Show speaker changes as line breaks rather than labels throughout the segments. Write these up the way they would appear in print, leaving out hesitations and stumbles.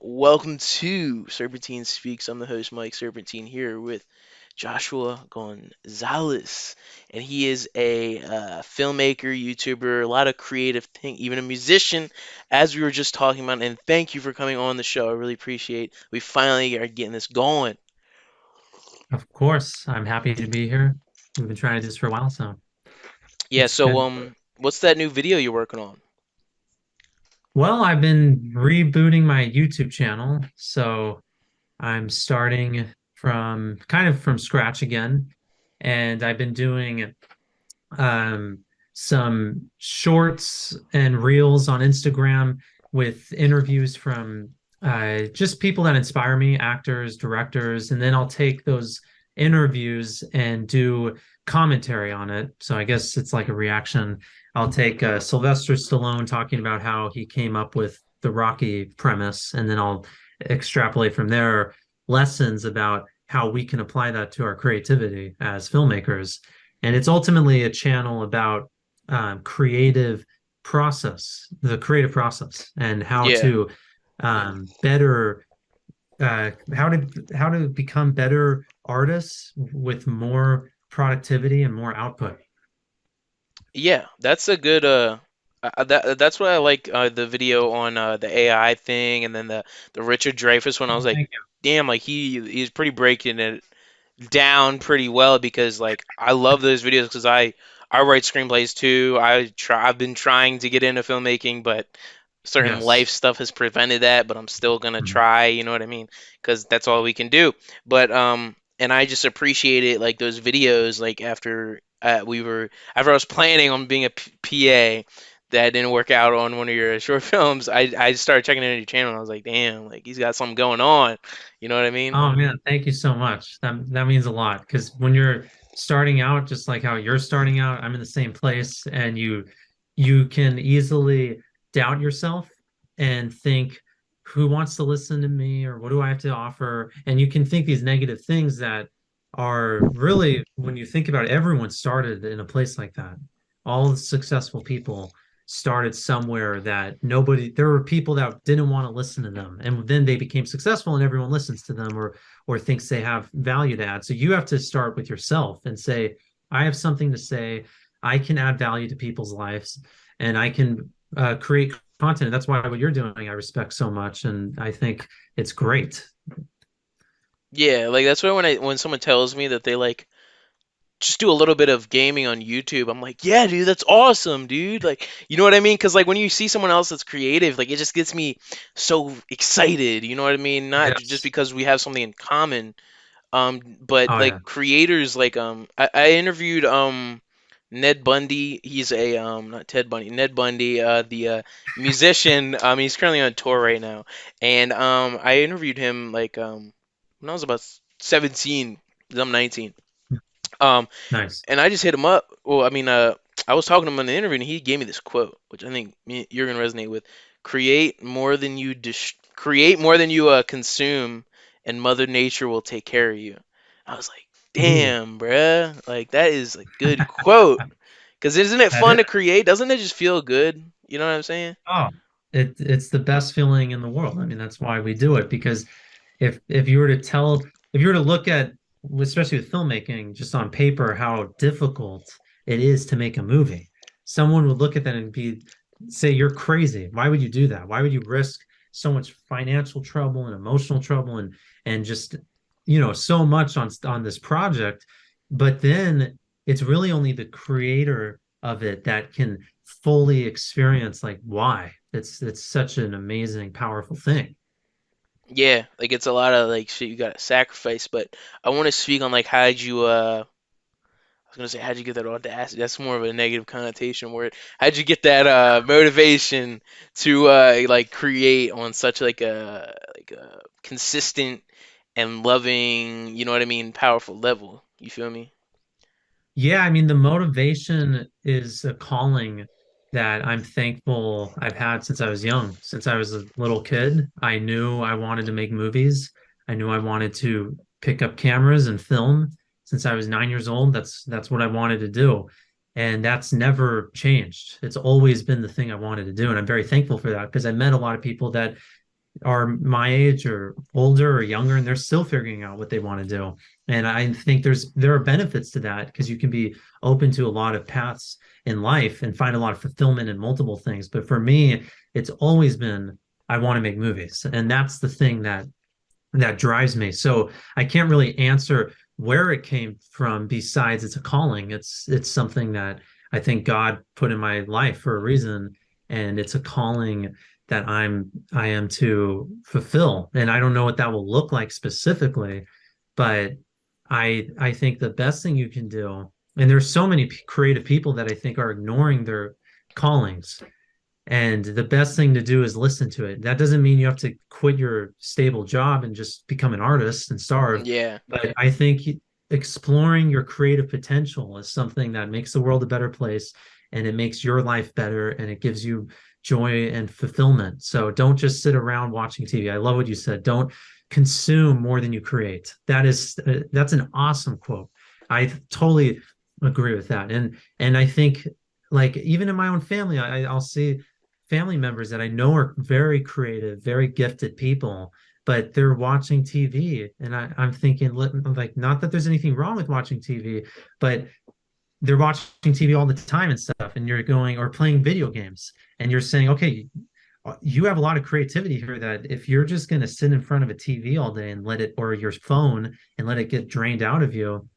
Welcome to Serpentine Speaks. I'm the host, Mike Serpentine, here with Joshua Gonzales, and he is a filmmaker, YouTuber, a lot of creative thing, even a musician, as we were just talking about. And thank you for coming on the show. I really appreciate. We finally are getting this going.
Of course, I'm happy to be here. We've been trying to do this for a while, so
Yeah.
it's
So,
good.
what's that new video you're working on?
Well, I've been rebooting my YouTube channel, so I'm starting from kind of from scratch again, and I've been doing um, some shorts and reels on Instagram with interviews from just people that inspire me, actors, directors, and then I'll take those interviews and do commentary on it. So I guess it's like a reaction. I'll take Sylvester Stallone talking about how he came up with the Rocky premise, and then I'll extrapolate from there lessons about how we can apply that to our creativity as filmmakers. And it's ultimately a channel about the creative process, and how
Yeah.
to better how to become better artists with more productivity and more output.
Yeah, that's a good that's what I like the video on the AI thing and then the Richard Dreyfuss one. I was like,
Thank you.
damn, like he's pretty breaking it down pretty well because like I love those videos because I write screenplays too. I've been trying to get into filmmaking, but certain life
Yes.
stuff has prevented that, but I'm still gonna
Mhm.
try, you know what I mean? Because that's all we can do. But and I just appreciate it, like those videos, like after I was planning on being a PA, that didn't work out on one of your short films. I started checking into your channel and I was like, damn, like he's got something going on. You know what I mean?
Oh man, thank you so much. That means a lot, because when you're starting out, just like how you're starting out, I'm in the same place, and you can easily doubt yourself and think, who wants to listen to me, or what do I have to offer? And you can think these negative things that are really, when you think about it, everyone started in a place like that. All the successful people started somewhere that there were people that didn't want to listen to them, and then they became successful and everyone listens to them, or thinks they have value to add. So you have to start with yourself and say, I have something to say, I can add value to people's lives, and I can create content. That's why what you're doing I respect so much, and I think it's great.
Yeah, like that's why when someone tells me that they like just do a little bit of gaming on YouTube. I'm like, yeah, dude, that's awesome, dude. Like, you know what I mean? Because like when you see someone else that's creative, like it just gets me so excited. You know what I mean? Not just
Yes.
because we have something in common, but
Oh
like
yeah.
creators, like I interviewed Ned Bundy. He's a not Ted Bundy, Ned Bundy, the musician. He's currently on tour right now, and I interviewed him like when I was about 17. 'Cause I'm 19. Um,
Nice.
and I just hit him up. Well, I mean, I was talking to him in the interview, and he gave me this quote, which I think you're gonna resonate with: create more than you consume, and Mother Nature will take care of you." I was like,
Ooh.
"Damn, bruh, like that is a good quote." Cause isn't it
That
fun
is.
to create? Doesn't it just feel good? You know what I'm saying?
Oh, it's the best feeling in the world. I mean, that's why we do it, because if you were to if you were to look at, especially with filmmaking, just on paper, how difficult it is to make a movie, someone would look at that and say, you're crazy. Why would you do that? Why would you risk so much financial trouble and emotional trouble, and just, so much on this project? But then it's really only the creator of it that can fully experience, like, why it's such an amazing, powerful thing.
Yeah, like it's a lot of like shit you gotta sacrifice. But I want to speak on like how'd you I was gonna say, how'd you get that audacity? That's more of a negative connotation word. How'd you get that motivation to like create on such like a consistent and loving, you know what I mean, powerful level? You feel me?
Yeah, I mean, the motivation is a calling that I'm thankful I've had since I was young. Since I was a little kid, I knew I wanted to make movies. I knew I wanted to pick up cameras and film. Since I was 9 years old, that's what I wanted to do. And that's never changed. It's always been the thing I wanted to do. And I'm very thankful for that, because I met a lot of people that are my age or older or younger, and they're still figuring out what they want to do. And I think there are benefits to that because you can be open to a lot of paths in life and find a lot of fulfillment in multiple things. But for me, it's always been I want to make movies, and that's the thing that drives me. So I can't really answer where it came from besides it's a calling. It's something that I think God put in my life for a reason, and it's a calling that I am to fulfill. And I don't know what that will look like specifically, but I think the best thing you can do, and there's so many creative people that I think are ignoring their callings, and the best thing to do is listen to it. That doesn't mean you have to quit your stable job and just become an artist and starve.
Yeah.
But I think exploring your creative potential is something that makes the world a better place, and it makes your life better, and it gives you joy and fulfillment. So don't just sit around watching TV. I love what you said. Don't consume more than you create. That's an awesome quote. I totally agree with that. And I think like even in my own family, I'll see family members that I know are very creative, very gifted people, but they're watching TV. And I'm thinking, like, not that there's anything wrong with watching TV, but they're watching TV all the time and stuff. And you're going, or playing video games, and you're saying, okay, you have a lot of creativity here that if you're just going to sit in front of a TV all day and let it, or your phone and let it get drained out of you,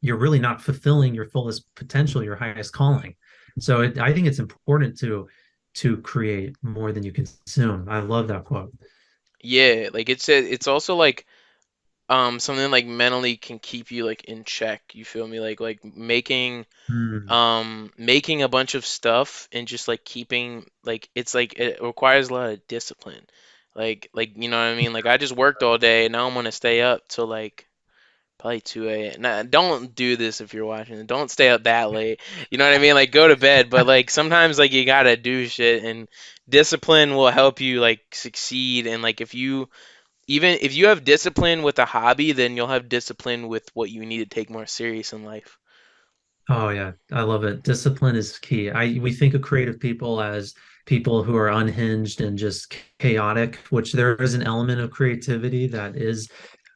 you're really not fulfilling your fullest potential, your highest calling. So I think it's important to create more than you consume. I love that quote.
Yeah, like it's also like something like mentally can keep you like in check. You feel me? Like
Mm.
making a bunch of stuff and just like keeping like it's like it requires a lot of discipline. Like you know what I mean? Like I just worked all day and now I'm gonna stay up till like probably 2 a.m. Nah, don't do this if you're watching. Don't stay up that late. You know what I mean? Like go to bed, but like sometimes like you gotta do shit and discipline will help you like succeed. And like if you even if you have discipline with a hobby, then you'll have discipline with what you need to take more serious in life.
Oh yeah, I love it. Discipline is key. I We think of creative people as people who are unhinged and just chaotic, which there is an element of creativity that is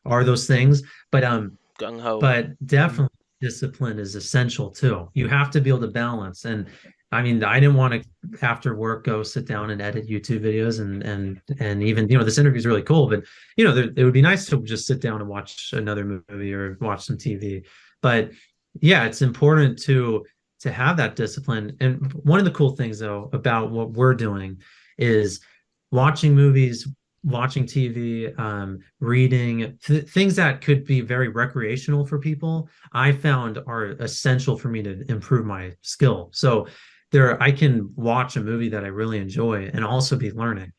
are those things,
Gung ho.
but definitely discipline is essential too. You have to be able to balance. And I mean, I didn't want to after work go sit down and edit YouTube videos and even this interview is really cool, but it would be nice to just sit down and watch another movie or watch some TV. But yeah, it's important to have that discipline. And one of the cool things though about what we're doing is watching movies, watching TV, reading things that could be very recreational for people, I found are essential for me to improve my skill. So I can watch a movie that I really enjoy and also be learning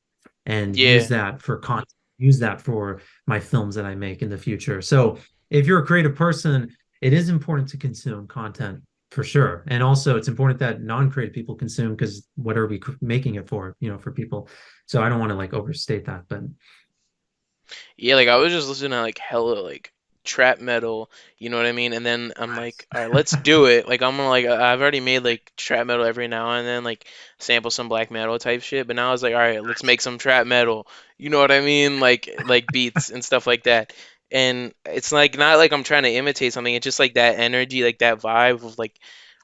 and use
Yeah.
that for content, use that for my films that I make in the future. So if you're a creative person, it is important to consume content for sure. And also it's important that non-creative people consume because what are we making it for, for people. So I don't want to like overstate that, but
Yeah, like I was just listening to like hella like trap metal, you know what I mean? And then I'm like, all right, let's do it. Like I'm gonna like I've already made like trap metal every now and then, like sample some black metal type shit. But now I was like, all right, let's make some trap metal. You know what I mean? Like beats and stuff like that. And it's like not like I'm trying to imitate something. It's just like that energy, like that vibe of like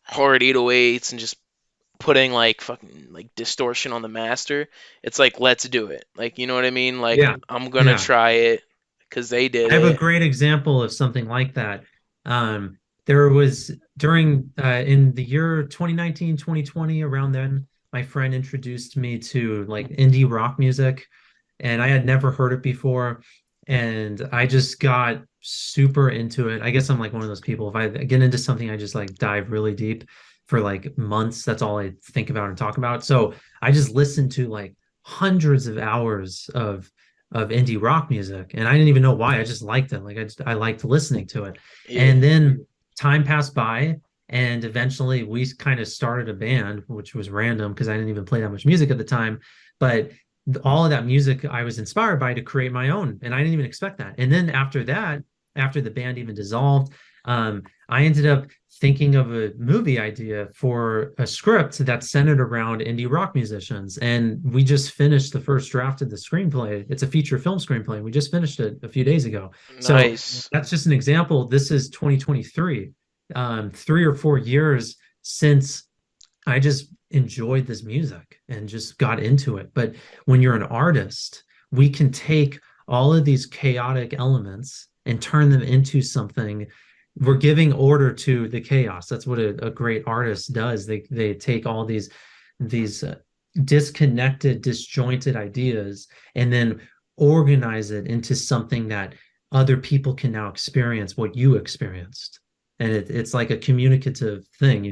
hard 808s and just putting like fucking like distortion on the master. It's like let's do it. Like you know what I mean? Like
yeah,
I'm gonna
yeah.
try it because they did
I have a
it.
great example of something like that. There was during in the year 2019, 2020, around then, my friend introduced me to like indie rock music, and I had never heard it before. And I just got super into it. I guess I'm like one of those people. If I get into something, I just like dive really deep for like months. That's all I think about and talk about. So I just listened to like hundreds of hours of indie rock music, and I didn't even know why. I just liked it. Like I liked listening to it.
Yeah.
And then time passed by, and eventually we kind of started a band, which was random because I didn't even play that much music at the time. But all of that music I was inspired by to create my own, and I didn't even expect that. And then after that, after the band even dissolved, I ended up thinking of a movie idea for a script that's centered around indie rock musicians. And we just finished the first draft of the screenplay. It's a feature film screenplay. And we just finished it a few days ago. So
Nice.
that's just an example. This is 2023, 3 or 4 years since I just enjoyed this music and just got into it. But when you're an artist, we can take all of these chaotic elements and turn them into something. We're giving order to the chaos. That's what a great artist does. They take all these disconnected, disjointed ideas and then organize it into something that other people can now experience what you experienced. And it's like a communicative thing,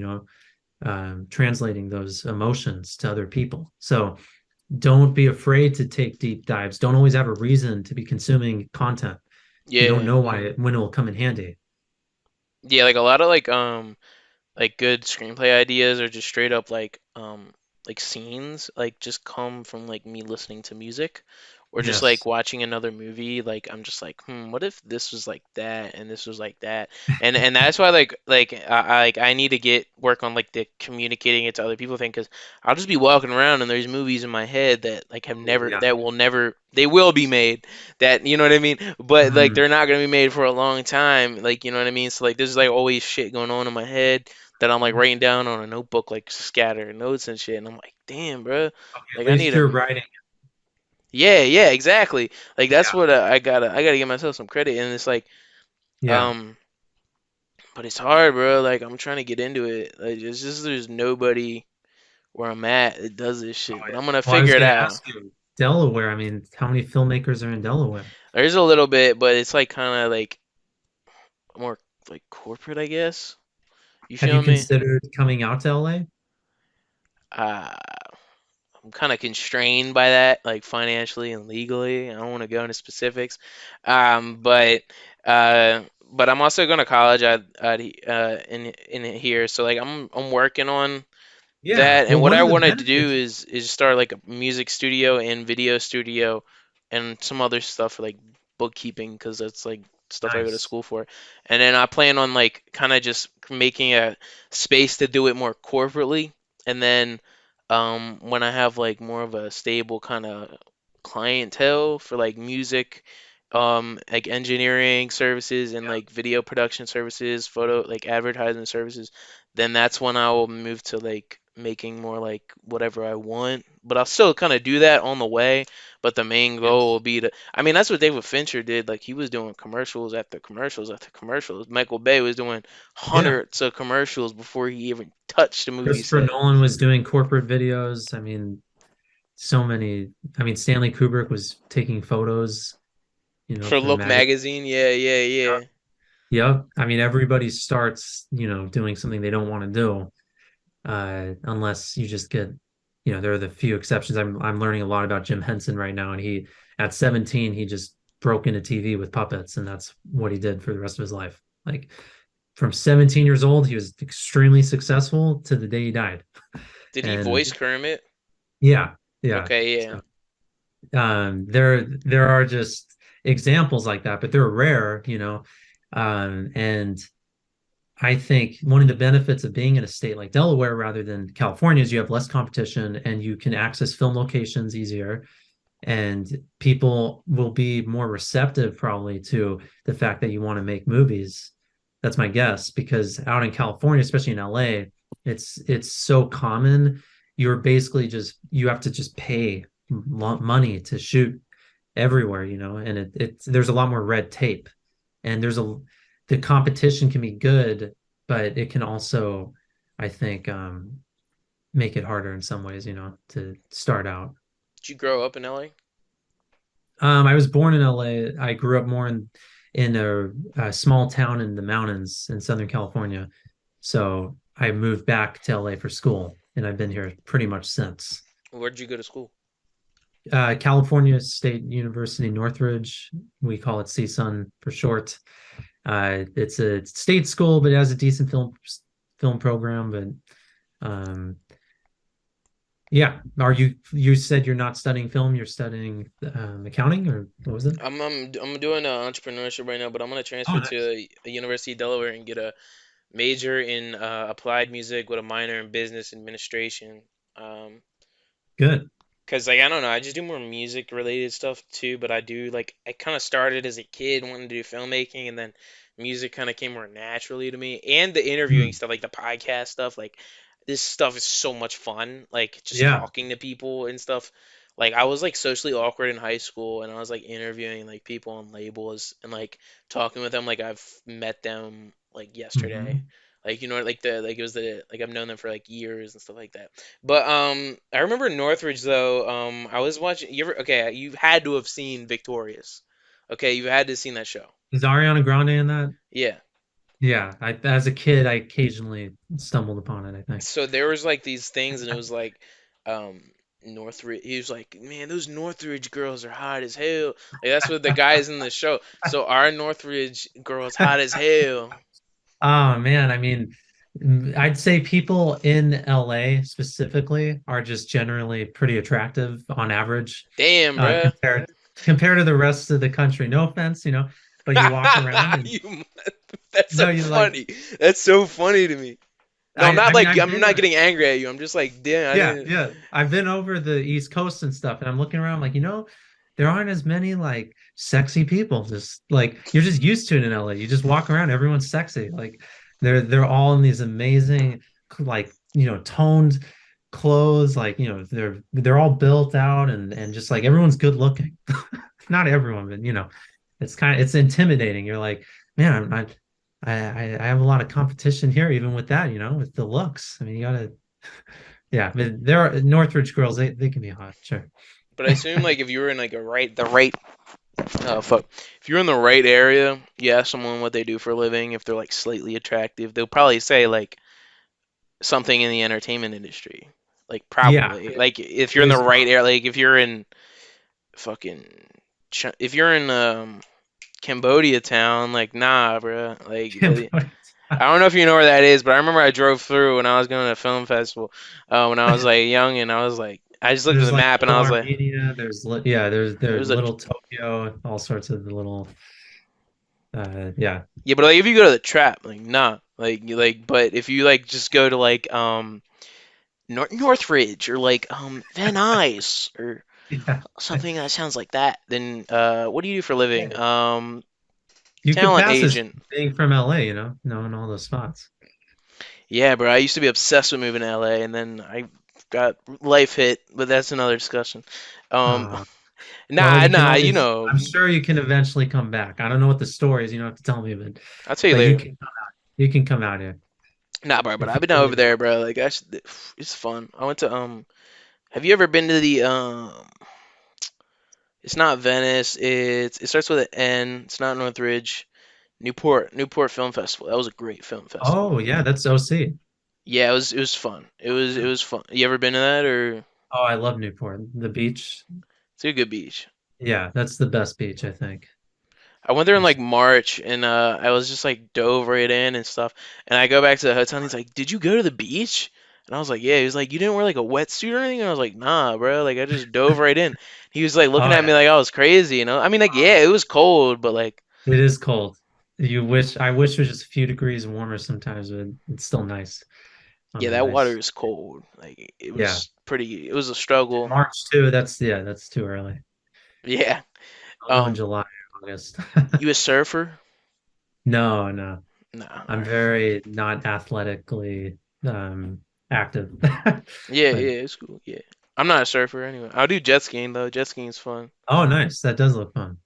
translating those emotions to other people. So don't be afraid to take deep dives. Don't always have a reason to be consuming content. You don't
Yeah.
know when it will come in handy.
Yeah, like a lot of like good screenplay ideas are just straight up like scenes like just come from like me listening to music or just like
Yes.
watching another movie. Like I'm just like, what if this was like that and this was like that? And that's why I need to get work on like the communicating it to other people thing, because I'll just be walking around and there's movies in my head that like have
Oh,
never,
yeah.
that will never, they will be made, that, you know what I mean, but like
Mm,
they're not gonna be made for a long time, like, you know what I mean. So like there's like always shit going on in my head that I'm like
mhm.
writing down on a notebook, like scatter notes and shit. And I'm like, damn, bro,
Okay, at
like I need
least
to.
you're writing.
Yeah, yeah, exactly. Like that's
Yeah.
what I gotta give myself some credit. And it's like,
Yeah.
um, but it's hard, bro. Like I'm trying to get into it. Like it's just there's nobody where I'm at that does this shit. But I'm gonna
Well, I was
figure it
going to
out.
ask you, Delaware. I mean, how many filmmakers are in Delaware?
There's a little bit, but it's like kind of like more like corporate, I guess. You
Have you
feel me?
considered coming out to LA?
Uh, I'm kind of constrained by that, like financially and legally. I don't want to go into specifics, but uh, but I'm also going to college in here, so like I'm working on
Yeah.
that. And
Well,
what
one
I
of the
wanted to do
benefits.
is start like a music studio and video studio and some other stuff for like bookkeeping, because that's like stuff I go to
Nice.
school for. And then I plan on like kind of just making a space to do it more corporately. And then when I have like more of a stable kind of clientele for like music, like engineering services and
Yeah.
like video production services, photo like advertising services, then that's when I will move to like making more like whatever I want. But I'll still kind of do that on the way. But the main goal will
Yes.
be to, I mean, that's what David Fincher did. Like he was doing commercials after commercials after commercials. Michael Bay was doing
Yeah.
hundreds of commercials before he even touched the movie
Christopher
set.
Nolan was doing corporate videos. I mean, so many. I mean, Stanley Kubrick was taking photos,
For
for
Look
magazine.
magazine, yeah, yeah, yeah.
Yep. I mean, everybody starts, doing something they don't want to do, unless you just get, there are the few exceptions. I'm learning a lot about Jim Henson right now, and at 17, he just broke into TV with puppets, and that's what he did for the rest of his life. Like from 17 years old, he was extremely successful to the day he died.
Did he voice
And
Kermit?
yeah, yeah.
Okay, yeah.
So, there are just examples like that, but they're rare. And I think one of the benefits of being in a state like Delaware rather than California is you have less competition and you can access film locations easier, and people will be more receptive probably to the fact that you want to make movies. That's my guess, because out in California, especially in LA, it's so common. You have to just pay money to shoot everywhere, and there's a lot more red tape, and the competition can be good, but it can also, I think, make it harder in some ways, to start out.
Did you grow up in LA?
I was born in LA. I grew up more in a small town in the mountains in Southern California. So I moved back to LA for school, and I've been here pretty much since.
Where did you go to school?
California State University, Northridge. We call it CSUN for short. It's a state school, but it has a decent film program. But yeah, you said you're not studying film, you're studying accounting, or what was it?
I'm doing entrepreneurship right now, but I'm gonna
Oh,
transfer to
nice.
a University of Delaware and get Major in applied music with a minor in business administration. Um,
Good.
Cause like I don't know, I just do more music related stuff too, but I do like I kind of started as a kid wanting to do filmmaking, and then music kind of came more naturally to me, and the interviewing
Hmm.
stuff, like the podcast stuff, like this stuff is so much fun, like just
Yeah.
talking to people and stuff. Like I was like socially awkward in high school, and I was like interviewing like people on labels and like talking with them like I've met them like yesterday.
Hmm.
Like like it was the like I've known them for like years and stuff like that. But I remember Northridge though. I was watching. You ever? Okay, you've had to have seen Victorious. Okay, you've had to have seen that show.
Is Ariana Grande in that?
Yeah.
Yeah. As a kid, I occasionally stumbled upon it, I think.
So there was like these things, and it was like, um, Northridge. He was like, man, those Northridge girls are hot as hell. Like that's what the guys in the show. So our Northridge girls hot as hell.
Oh man, I mean, I'd say people in LA specifically are just generally pretty attractive on average,
Damn, bruh.
compared to the rest of the country. No offense, but you walk around and
You, that's so
no, you like
funny. That's so funny to me. No,
I mean
I'm not getting angry at you. I'm just like, damn, I
yeah,
didn't.
yeah. I've been over the East Coast and stuff, and I'm looking around like, there aren't as many like sexy people. Just like you're just used to it in LA. You just walk around, everyone's sexy. Like they're all in these amazing, like, toned clothes. Like, they're all built out and just like everyone's good looking. Not everyone, but it's intimidating. You're like, man, I have a lot of competition here, even with that, with the looks. I mean, you gotta yeah, but there are Northridge girls. They can be hot, sure.
But I assume like if you were in like the right, oh fuck, if you're in the right area, you ask someone what they do for a living. If they're like slightly attractive, they'll probably say like something in the entertainment industry. Like
Yeah,
probably, like if
it
you're in the
is
right area, like if you're in fucking, if you're in Cambodia town, like nah, bro, like.
Cambodia.
I don't know if you know where that is, but I remember I drove through when I was going to a film festival when I was like young, and I was like, I just looked at
There's
the
like
map and I
Little
was like,
Armenia.
it
there's
was a
Little Tokyo, all sorts of the little yeah.
yeah, but like if you go to the trap, like nah, but if you like just go to like Northridge or like Van Nuys or
Yeah.
something that sounds like that, then what do you do for a living?
Yeah. You could
Talent
pass as
agent.
being from LA, knowing all those spots.
Yeah, bro, I used to be obsessed with moving to LA, and then I got life hit, but that's another discussion. Um,
Uh, well,
nah,
you can
nah,
always I'm sure you can eventually come back. I don't know what the story is, you don't have to tell me, but
I'll tell you
but
later.
you can come out here
Nah, bro, but
if
I've
you
been
really
over there,
want.
bro. Like, it's fun. I went to have you ever been to the it's not Venice. It starts with an N. It's not Northridge. Newport Film Festival. That was a great film
Oh
festival.
yeah, that's OC.
Yeah, it was fun. It was fun. You ever been to that or?
Oh, I love Newport. The beach.
It's a good beach.
Yeah, that's the best beach, I think.
I went there in like
It's,
March and I was just like dove right in and stuff. And I go back to the hotel and he's like, "Did you go to the beach?" And I was like, "Yeah." He was like, "You didn't wear like a wetsuit or anything?" And I was like, "Nah, bro. Like I just dove right in." He was like looking
oh
at me
yeah,
like I was crazy, you know? I mean, like yeah, it was cold, but like
it is cold. I wish it was just a few degrees warmer sometimes, but it's still nice on
yeah,
the
that water
ice.
is cold. Like it
Yeah.
was pretty. It was a struggle.
March too, that's too early.
Yeah.
I'll go in
Um,
July, August.
you a surfer?
No, no.
Nah. All
I'm
right.
very not athletically active.
Yeah,
But
yeah, it's cool. Yeah. I'm not a surfer anyway. I'll do jet skiing though. Jet skiing is fun.
oh nice. That does look fun.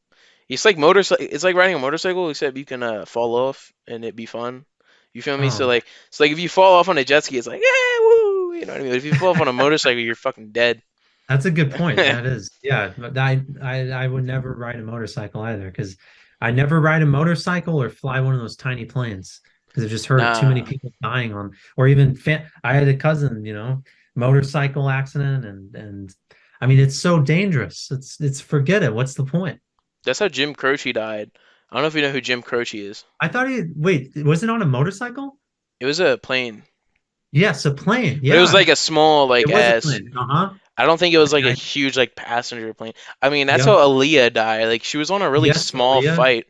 It's like motorcycle. It's like riding a motorcycle, except you can fall off and it be fun. You feel me? So
Oh,
like, if you fall off on a jet ski, it's like yeah, woo. You know what I mean? But if you fall off on a motorcycle, you're fucking dead.
that's a good point. That is, yeah. But I would never ride a motorcycle either because I never ride a motorcycle or fly one of those tiny planes because I've just heard of too many
Nah,
people dying on, or even I had a cousin, motorcycle accident and I mean it's so dangerous. It's forget it. What's the point?
that's how Jim Croce died. I don't know if you know who Jim Croce is.
I thought wait, was it on a motorcycle?
It was a plane,
Yes, a plane.
but it was
Yeah,
like a small
it
like
was a
ass.
plane. Uh-huh.
I don't think it was like a
I,
huge like passenger plane. I mean, that's how
yep.
Aaliyah died. Like she was on a really
Yes,
small
Aaliyah.
fight.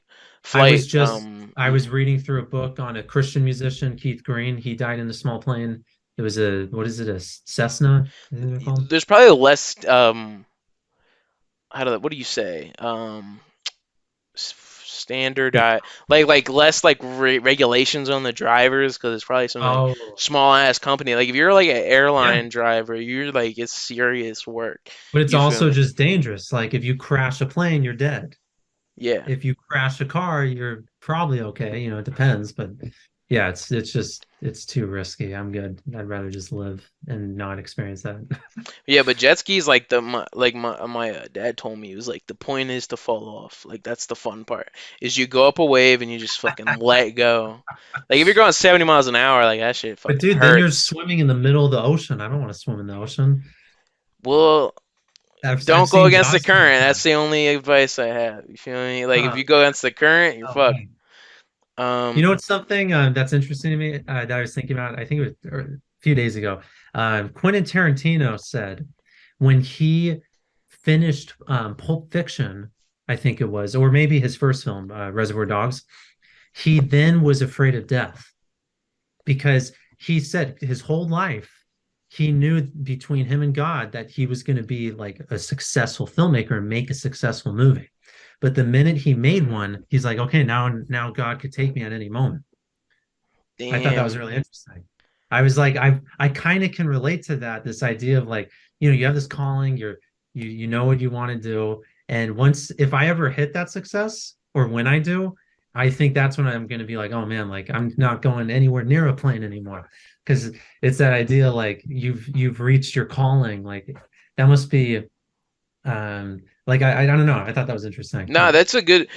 I was
flight.
just I was reading through a book on a Christian musician, Keith Green. He died in a small plane. It was a what is it, a Cessna, I think they're called?
There's probably less what do you say? Standard
The
like less like regulations on the drivers because it's probably some like
oh
small ass company. Like if you're like an
yeah.
airline driver, you're like it's serious work.
But it's
You feel
also
me?
just dangerous. Like if you crash a plane, you're dead.
Yeah.
If you crash a car, you're probably okay. It depends, but yeah, it's just it's too risky. I'm good. I'd rather just live and not experience that.
Yeah, but jet skis like my dad told me it was like the point is to fall off. Like that's the fun part. Is you go up a wave and you just fucking let go. Like if you're going 70 miles an hour, like that shit
But
fucking
dude, then you're
hurts.
swimming in the middle of the ocean. I don't want to swim in the ocean.
Well,
I've
don't go
seen
against the
Jaws from
current.
before.
That's the only advice I have. You feel me? Like if
Uh,
you go against the current, you're
oh
fucked.
man.
Um,
You know what's something that's interesting to me that I was thinking about? I think it was a few days ago. Quentin Tarantino said when he finished Pulp Fiction, I think it was, or maybe his first film, Reservoir Dogs, he then was afraid of death because he said his whole life he knew between him and God that he was going to be like a successful filmmaker and make a successful movie. But the minute he made one, he's like, okay, now God could take me at any moment. I thought that was
damn.
really interesting. I was like, I kind of can relate to that. This idea of like, you have this calling, you know what you want to do, and once if I ever hit that success, or when I do, I think that's when I'm going to be like, oh man, like I'm not going anywhere near a plane anymore, because it's that idea like you've reached your calling, like that must be like I don't know. I thought that was interesting.
Nah, that's a good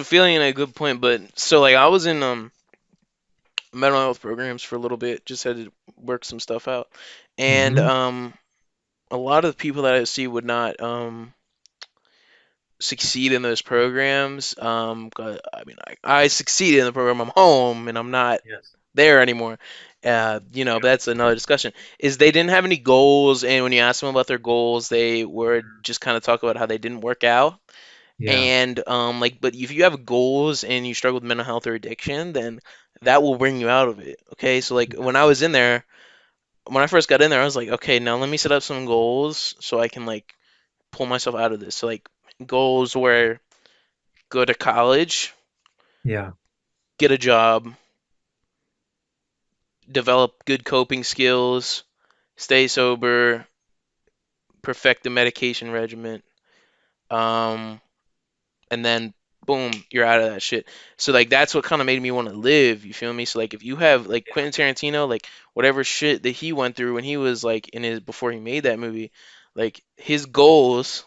feeling and a good point. But so like I was in mental health programs for a little bit, just had to work some stuff out, and
Hmm.
a lot of the people that I see would not succeed in those programs. 'Cause, I mean, I succeeded in the program. I'm home and I'm not
Yes.
there anymore. But
Yeah.
that's another discussion. Is they didn't have any goals, and when you ask them about their goals, they were just kind of talk about how they didn't work out.
Yeah.
And like, but if you have goals and you struggle with mental health or addiction, then that will bring you out of it. Okay, so like when I was in there, when I first got in there, I was like, okay, now let me set up some goals so I can like pull myself out of this. So like goals were go to college,
Yeah.
get a job, develop good coping skills, stay sober, perfect the medication regimen, um, and then boom, you're out of that shit. So like that's what kind of made me want to live. You feel me? So like if you have like Quentin Tarantino, like whatever shit that he went through when he was like in his before he made that movie, like his goals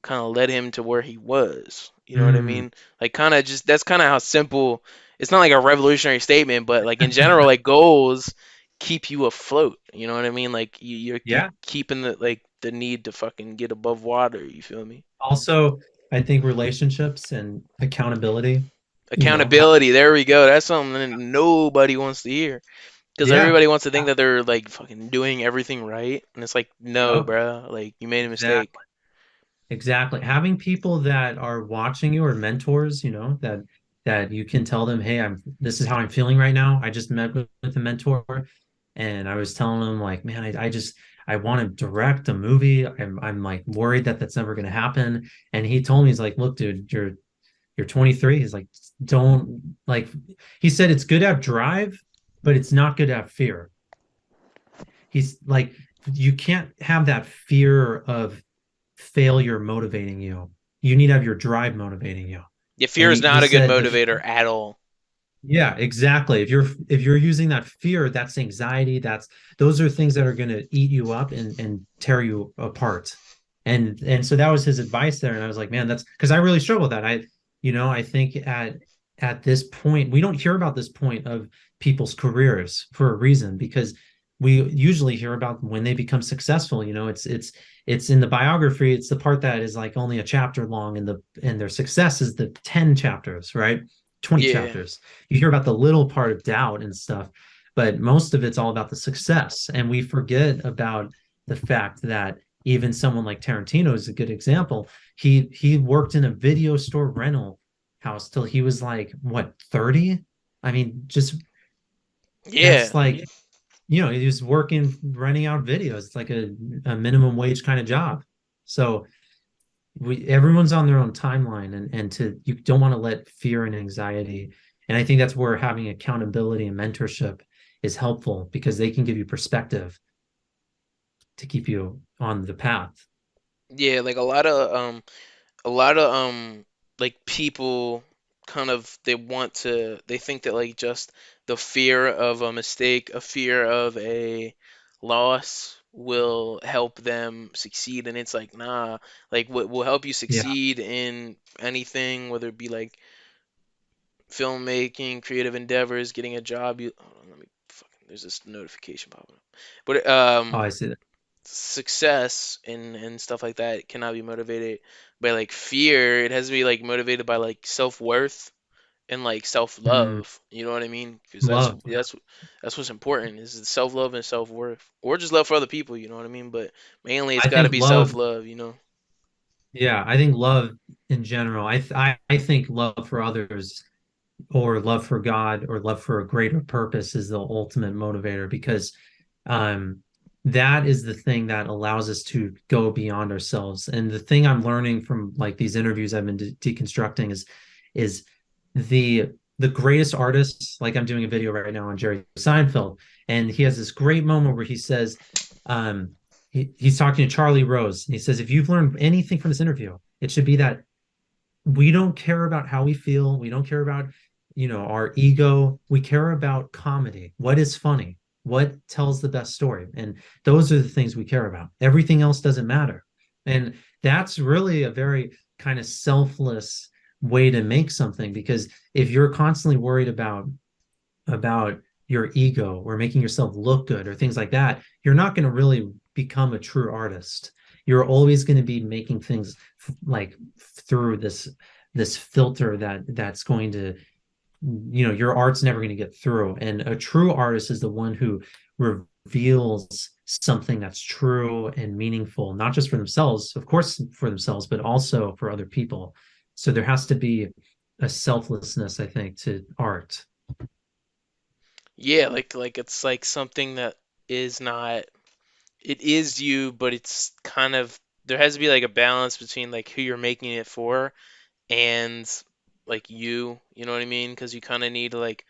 kind of led him to where he was. You know what I
Mm.
mean? Like kind of just that's kind of how simple. It's not like a revolutionary statement, but like in general, like goals keep you afloat. You know what I mean? Like you're
Yeah.
keeping the need to fucking get above water. You feel me?
Also, I think relationships and accountability, how,
Accountability. There we go. That's something that nobody wants to hear because
yeah,
everybody wants to think that they're like fucking doing everything right, and it's like no,
yep,
bro. Like you made a mistake.
exactly. Exactly. Having people that are watching you or mentors, that you can tell them, hey, this is how I'm feeling right now. I just met with a mentor and I was telling him like, man, I want to direct a movie. I'm like worried that that's never going to happen. And he told me, he's like, look, dude, you're 23. He's like, don't like, he said it's good to have drive, but it's not good to have fear. He's like, you can't have that fear of failure motivating you. You need to have your drive motivating you.
Yeah,
And
fear is
he
not a good
said
motivator at all.
yeah, exactly. If you're using that fear, that's anxiety, those are things that are going to eat you up and tear you apart. And so that was his advice there. And I was like, man, that's because I really struggle with that. I think at this point, we don't hear about this point of people's careers for a reason because we usually hear about when they become successful. It's in the biography, it's the part that is like only a chapter long, and their success is the 10 chapters, right? 20
Yeah.
chapters. You hear about the little part of doubt and stuff, but most of it's all about the success. And we forget about the fact that even someone like Tarantino is a good example. He worked in a video store rental house till he was like, what, 30? I mean, just that's
Yeah.
like, he was working, renting out videos. It's like a minimum wage kind of job. So everyone's on their own timeline, and you don't want to let fear and anxiety. And I think that's where having accountability and mentorship is helpful because they can give you perspective to keep you on the path.
Yeah, like a lot of like people kind of they think that like just the fear of a mistake, a fear of a loss will help them succeed, and it's like nah, like what will help you
Yeah.
succeed in anything, whether it be like filmmaking, creative endeavors, getting a job. You hold on, let me fucking there's this notification popping up. But
Oh, I see that.
success and stuff like that cannot be motivated by like fear. It has to be like motivated by like self-worth and like
Mm,
self-love. You know what I mean? Because that's
love.
that's that's what's important is self-love and self-worth, or just love for other people. You know what I mean? But mainly, it's
I
got to
think
be
love.
self-love. You know?
Yeah, I think love in general. I think love for others or love for God or love for a greater purpose is the ultimate motivator because um, that is the thing that allows us to go beyond ourselves. And the thing I'm learning from like these interviews I've been deconstructing is the the greatest artists. Like I'm doing a video right now on Jerry Seinfeld, and he has this great moment where he says, um, he's talking to Charlie Rose, and he says, if you've learned anything from this interview, it should be that we don't care about how we feel. We don't care about, our ego. We care about comedy. What is funny? What tells the best story? And those are the things we care about. Everything else doesn't matter. And that's really a very kind of selfless way to make something because if you're constantly worried about your ego or making yourself look good or things like that, you're not going to really become a true artist. You're always going to be making things like through this filter that's going to, your art's never going to get through. And a true artist is the one who reveals something that's true and meaningful, not just for themselves, of course, for themselves, but also for other people. So there has to be a selflessness, I think, to art.
Yeah, like it's like something that is not. It is you, but it's kind of there has to be like a balance between like who you're making it for and like you know what I mean? Because you kind of need to like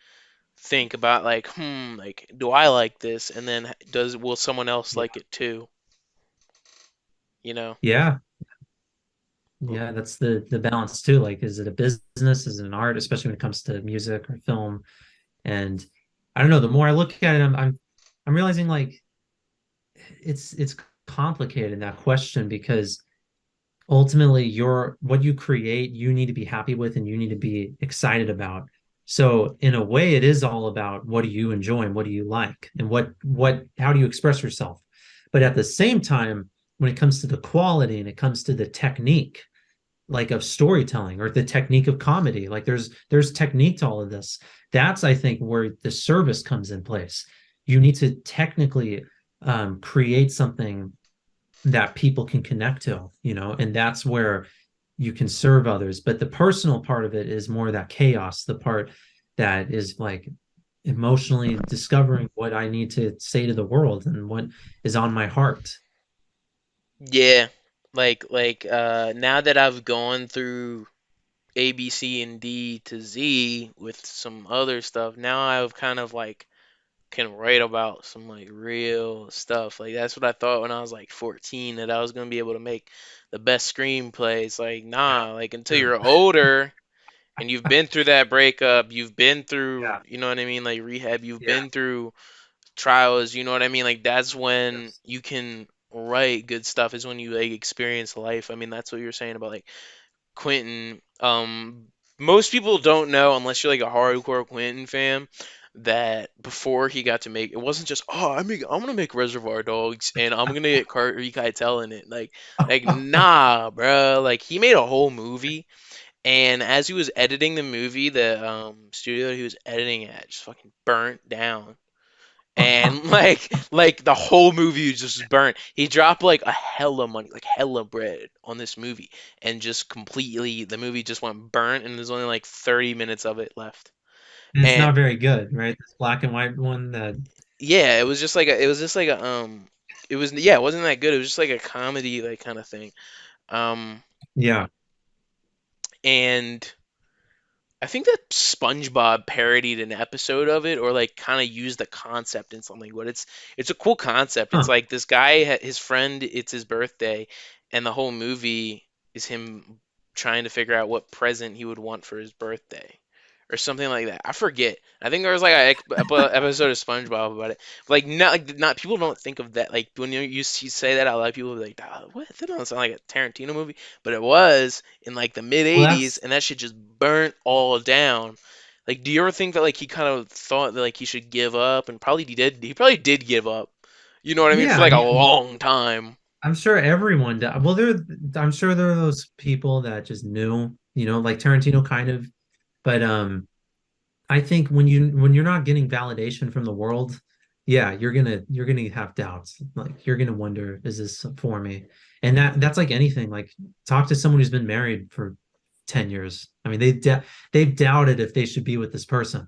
think about like, like do I like this? And then does will someone else
Yeah.
like it too? You know?
Yeah, yeah, that's the balance too. Like, is it a business? Is it an art? Especially when it comes to music or film. And I don't know. The more I look at it, I'm realizing like it's complicated that question because ultimately your what you create, you need to be happy with and you need to be excited about. So in a way, it is all about what do you enjoy and what do you like and what how do you express yourself. But at the same time, when it comes to the quality and it comes to the technique like of storytelling or the technique of comedy. Like there's technique to all of this. That's I think where the service comes in place. You need to technically create something that people can connect to, and that's where you can serve others. But the personal part of it is more that chaos, the part that is like emotionally discovering what I need to say to the world and what is on my heart.
Yeah. Like now that I've gone through A, B, C, and D to Z with some other stuff, now I've kind of like can write about some like real stuff. Like that's what I thought when I was like 14 that I was gonna be able to make the best screenplays. Like nah, like until
Yeah.
you're older and you've been through that breakup, you've been through,
Yeah.
you know what I mean, like rehab, you've
Yeah.
been through trials, you know what I mean? Like that's when
Yes.
you can write good stuff is when you like experience life. I mean, that's what you're saying about like Quentin. Most people don't know unless you're like a hardcore Quentin fan that before he got to make it wasn't just I'm gonna make Reservoir Dogs and I'm gonna get Carter Keitel in it like nah bro like he made a whole movie and as he was editing the movie the studio that he was editing at just fucking burnt down and like the whole movie was just burnt. He dropped like a hella money, like hella bread on this movie, and just completely the movie just went burnt, and there's only like 30 minutes of it left.
And it's
And
not very good, right? This black and white one that,
yeah, it was just like a it was yeah, it wasn't that good. It was just like a comedy like kind of thing. Um,
yeah.
and I think that SpongeBob parodied an episode of it, or like kind of used the concept in something. But it's a cool concept. It's
Huh.
like this guy, his friend, it's his birthday, and the whole movie is him trying to figure out what present he would want for his birthday, or something like that. I forget. I think there was like a episode of SpongeBob about it. Like not people don't think of that. Like when you say that out loud, people are like, "Ah, what? That doesn't sound like a Tarantino movie." But it was in like the mid
Well,
80s,
that's
and that shit just burnt all down. Like, do you ever think that like he kind of thought that like he should give up, and probably he did. He probably did give up. You know what I mean?
yeah.
For
I
like a
mean,
long time.
I'm sure everyone does. Well, I'm sure there are those people that just knew, like Tarantino kind of, but I think when you're not getting validation from the world, yeah, you're gonna have doubts. Like you're gonna wonder, is this for me? And that's like anything. Like talk to someone who's been married for 10 years. I mean, they've doubted if they should be with this person,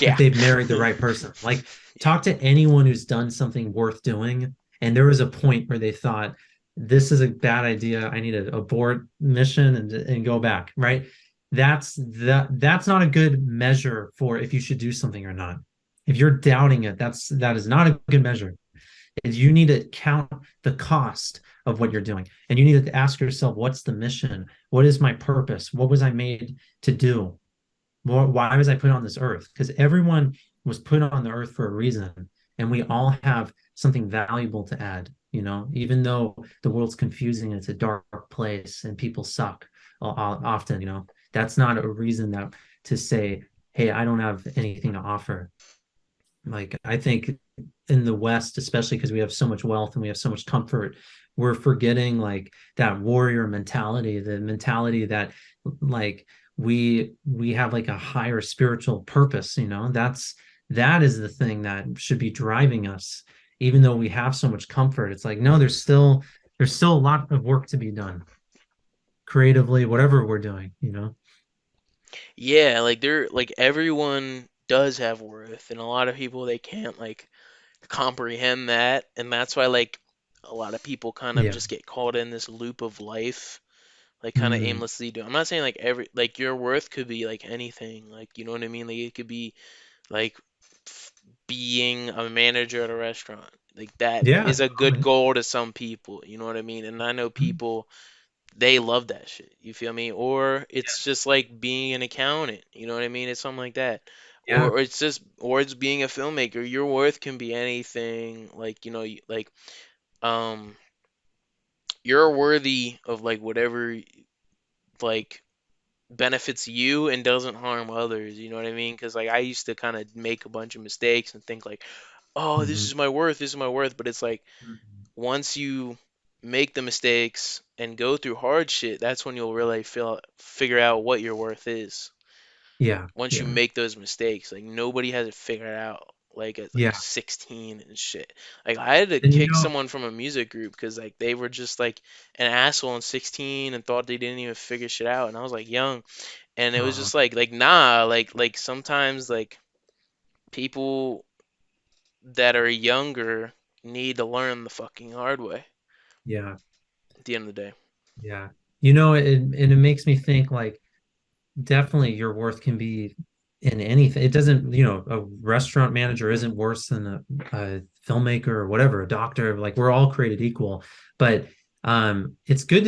if
Yeah.
they've married the right person. Like talk to anyone who's done something worth doing, and there was a point where they thought, this is a bad idea. I need to abort mission and go back, right? That's not a good measure for if you should do something or not. If you're doubting it, that is not a good measure. You need to count the cost of what you're doing. And you need to ask yourself, what's the mission? What is my purpose? What was I made to do? Why was I put on this earth? Because everyone was put on the earth for a reason, and we all have something valuable to add. Even though the world's confusing, it's a dark place, and people suck often. That's not a reason that to say, "Hey, I don't have anything to offer." Like I think in the West, especially because we have so much wealth and we have so much comfort, we're forgetting like that warrior mentality, the mentality that like we have like a higher spiritual purpose, that is the thing that should be driving us, even though we have so much comfort. It's like, no, there's still a lot of work to be done creatively, whatever we're doing.
Yeah, like they're like everyone does have worth, and a lot of people they can't like comprehend that, and that's why like a lot of people kind of
Yeah.
just get caught in this loop of life, like kind of
Mm,
aimlessly do. I'm not saying like every like your worth could be like anything, like you know what I mean? Like it could be like being a manager at a restaurant. Like that
yeah,
is a good
totally.
goal to some people, you know what I mean? And I know people they love that shit. You feel me? Or it's just like being an accountant. You know what I mean? It's something like that.
Yeah.
Or it's being a filmmaker. Your worth can be anything. Like like um, you're worthy of like whatever like benefits you and doesn't harm others. You know what I mean? Because like I used to kind of make a bunch of mistakes and think like, oh, this
Mhm.
is my worth. This is my worth. But it's like
Mhm.
once you make the mistakes and go through hard shit, that's when you'll really figure out what your worth is.
Yeah,
Once you
yeah,
make those mistakes, like nobody has it figured out like at like
yeah.
16 and shit. Like I had to
And
kick someone from a music group because like they were just like an asshole in 16 and thought they didn't even figure shit out, and I was like young, and it was
uh,
just like nah, like sometimes like people that are younger need to learn the fucking hard way
yeah,
at the end of the day.
yeah. It makes me think like definitely your worth can be in anything. It doesn't, a restaurant manager isn't worse than a filmmaker or whatever, a doctor. Like we're all created equal. But it's good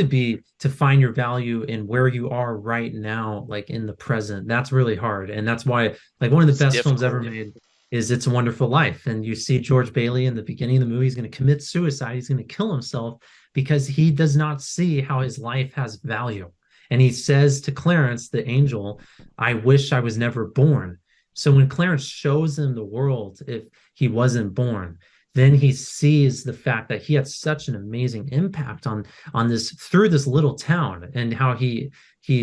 to find your value in where you are right now, like in the present. That's really hard. And that's why like one of the
It's
best films ever
difficult.
made is It's a Wonderful Life. And you see George Bailey in the beginning of the movie, he's going to commit suicide, he's going to kill himself because he does not see how his life has value. And he says to Clarence, the angel, I wish I was never born. So when Clarence shows him the world, if he wasn't born, then he sees the fact that he had such an amazing impact on this through this little town, and how he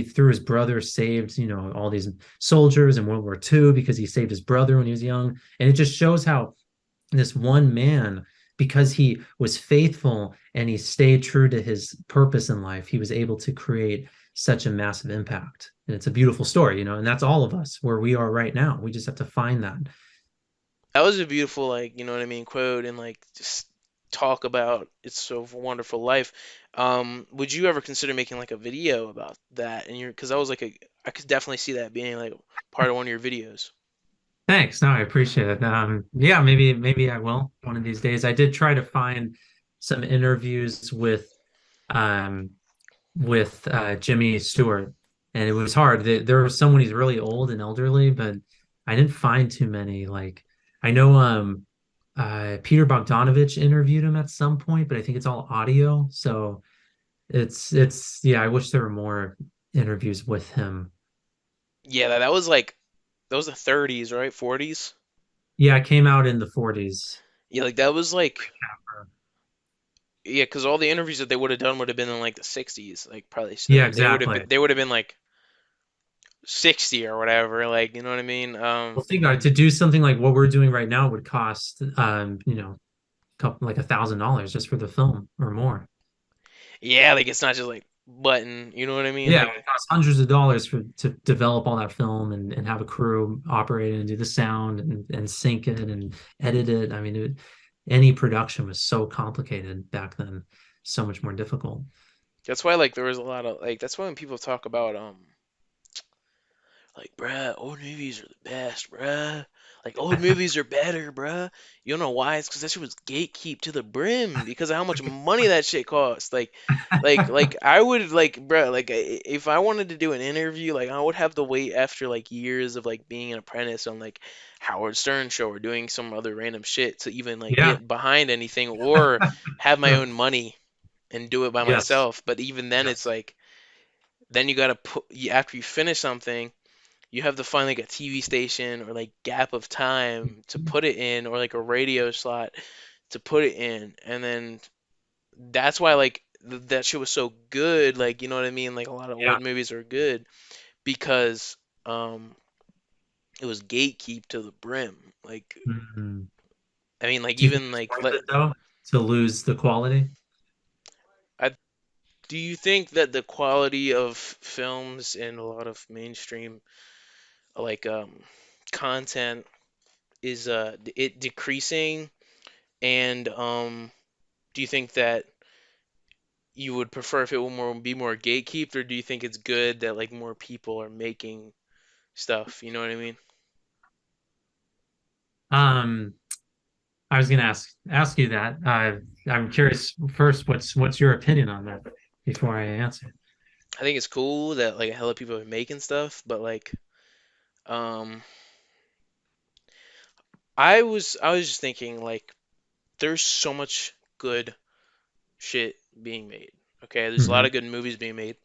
through his brother saved all these soldiers in World War II because he saved his brother when he was young. And it just shows how this one man, because he was faithful and he stayed true to his purpose in life, he was able to create such a massive impact. And it's a beautiful story, and that's all of us where we are right now. We just have to find that.
That was a beautiful, like, you know what I mean, quote, and like just talk about it's so wonderful life. Would you ever consider making like a video about that? And you're, because I was like I could definitely see that being like part of one of your videos.
Thanks. No, I appreciate it. Yeah, maybe I will one of these days. I did try to find some interviews um with Jimmy Stewart, and it was hard. There was someone who's really old and elderly, but I didn't find too many. Like I know Peter Bogdanovich interviewed him at some point, but I think it's all audio. So it's yeah, I wish there were more interviews with him.
Yeah, that was like that was the 30s, right? 40s.
Yeah, it came out in the 40s.
Yeah, like that was like yeah, because all the interviews that they would have done would have been in like the 60s, like probably
Yeah,
they
exactly.
they would have been like 60 or whatever, like you know what I mean?
Well, think about it. To do something like what we're doing right now would cost, couple like $1,000 just for the film or more.
Yeah, like it's not just like button, you know what I mean?
Yeah,
Like
it costs hundreds of dollars to develop all that film and have a crew operate it and do the sound and sync it and edit it. I mean, any production was so complicated back then, so much more difficult.
that's why like there was a lot of like that's why when people talk about like, bruh, old movies are the best, bruh. Like, old movies are better, bruh. You don't know why? It's because that shit was gatekeep to the brim because of how much money that shit cost. Like I would like, bruh, like if I wanted to do an interview, like I would have to wait after like years of like being an apprentice on like Howard Stern show or doing some other random shit to even like
Yeah.
get behind anything or have my own money and do it by
Yes.
myself. But even then, it's
Yes.
like then you gotta put after you finish something you have to find like a TV station or like gap of time to put it in or like a radio slot to put it in and then that's why like that shit was so good like you know what I mean like a lot of
Yeah.
old movies are good because um it was gatekeep to the brim like
Mhm.
I mean like
Do you think
even
it's
like
worth it though to lose the quality?
I, do you think that the quality of films in a lot of mainstream like content is it decreasing and do you think that you would prefer if it would more be more gatekept, or do you think it's good that like more people are making stuff? You know what I mean?
Um, I was gonna ask you that. I'm curious first, what's your opinion on that before I answer?
I think it's cool that like a hell of people are making stuff, but like um I was just thinking like there's so much good shit being made. Okay, there's a lot
Hmm.
of good movies being made,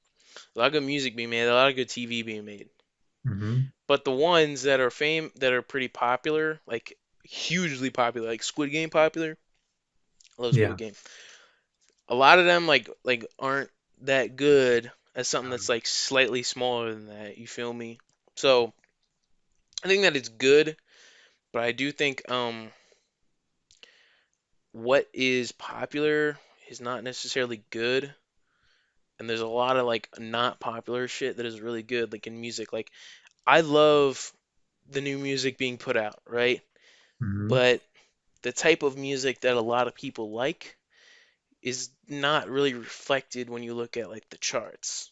a lot of good music being made, a lot of good TV being made.
Hmm.
But the ones that are that are pretty popular, like hugely popular, like Squid Game popular, I love Squid
Yeah.
Game. A lot of them like aren't that good as something that's
Um,
like slightly smaller than that. You feel me? So I think that it's good, but I do think what is popular is not necessarily good. And there's a lot of like not popular shit that is really good, like in music. Like I love the new music being put out, right?
mhm.
But the type of music that a lot of people like is not really reflected when you look at like the charts.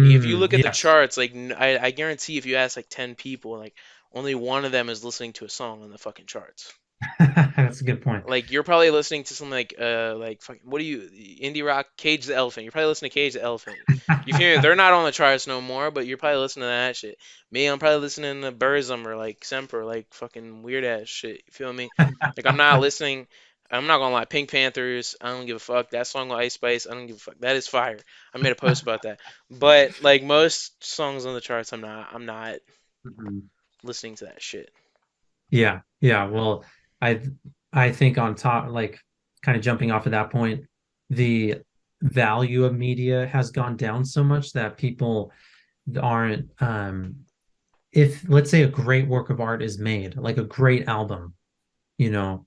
Like if you
Mm,
look at the
yes.
charts, like I guarantee if you ask like 10 people, like only one of them is listening to a song on the fucking charts.
That's a good point.
Like you're probably listening to something like fucking what do you indie rock Cage the Elephant. You're probably listening to Cage the Elephant. You feel me? They're not on the charts no more, but you're probably listening to that shit. Me, I'm probably listening to Burzum or like Semper, like fucking weird ass shit. You feel me? Like I'm not listening. I'm not gonna lie. Pink Panthers. I don't give a fuck. That song with Ice Spice. I don't give a fuck. That is fire. I made a post about that. But like most songs on the charts, I'm not
Mhm.
listening to that shit.
Yeah, yeah. Well, I I think on top, like kind of jumping off of that point, the value of media has gone down so much that people aren't if let's say a great work of art is made, like a great album, you know,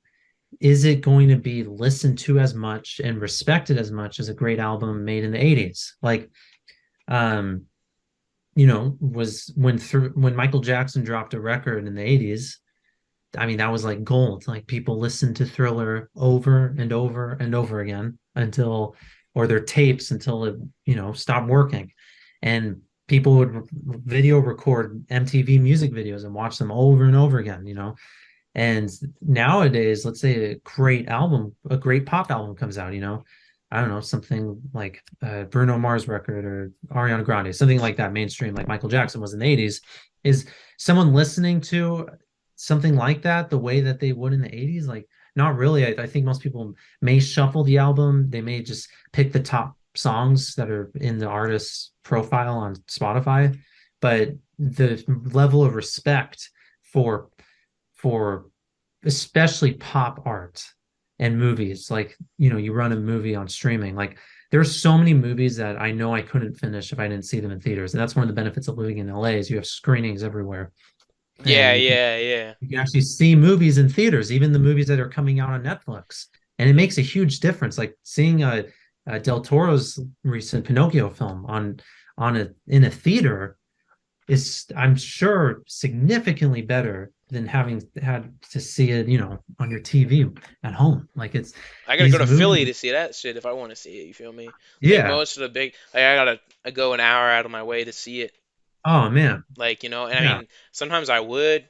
is it going to be listened to as much and respected as much as a great album made in the 80s? Like, um, was when Michael Jackson dropped a record in the 80s, I mean, that was like gold. Like people listened to Thriller over and over and over again until, or their tapes until it, stopped working. And people would video record MTV music videos and watch them over and over again. And nowadays, let's say a great pop album comes out, I don't know, something like Bruno Mars record or Ariana Grande, something like that, mainstream, like Michael Jackson was in the 80s. Is someone listening to something like that the way that they would in the 80s? Like, not really. I think most people may shuffle the album. They may just pick the top songs that are in the artist's profile on Spotify. But the level of respect for for especially pop art and movies. Like, you run a movie on streaming. Like, there's so many movies that I know I couldn't finish if I didn't see them in theaters. And that's one of the benefits of living in LA is you have screenings everywhere.
Yeah,
And
yeah, yeah.
you can actually see movies in theaters, even the movies that are coming out on Netflix. And it makes a huge difference. Like seeing Del Toro's recent Pinocchio film in a theater is, I'm sure, significantly better than having had to see it, on your TV at home. Like it's
I gotta go
these
to Philly
movies.
to see that shit if I want to see it. You feel me? Like
Yeah.
most of the big, like I gotta go an hour out of my way to see it.
Oh man.
Like and I
Yeah.
mean sometimes I would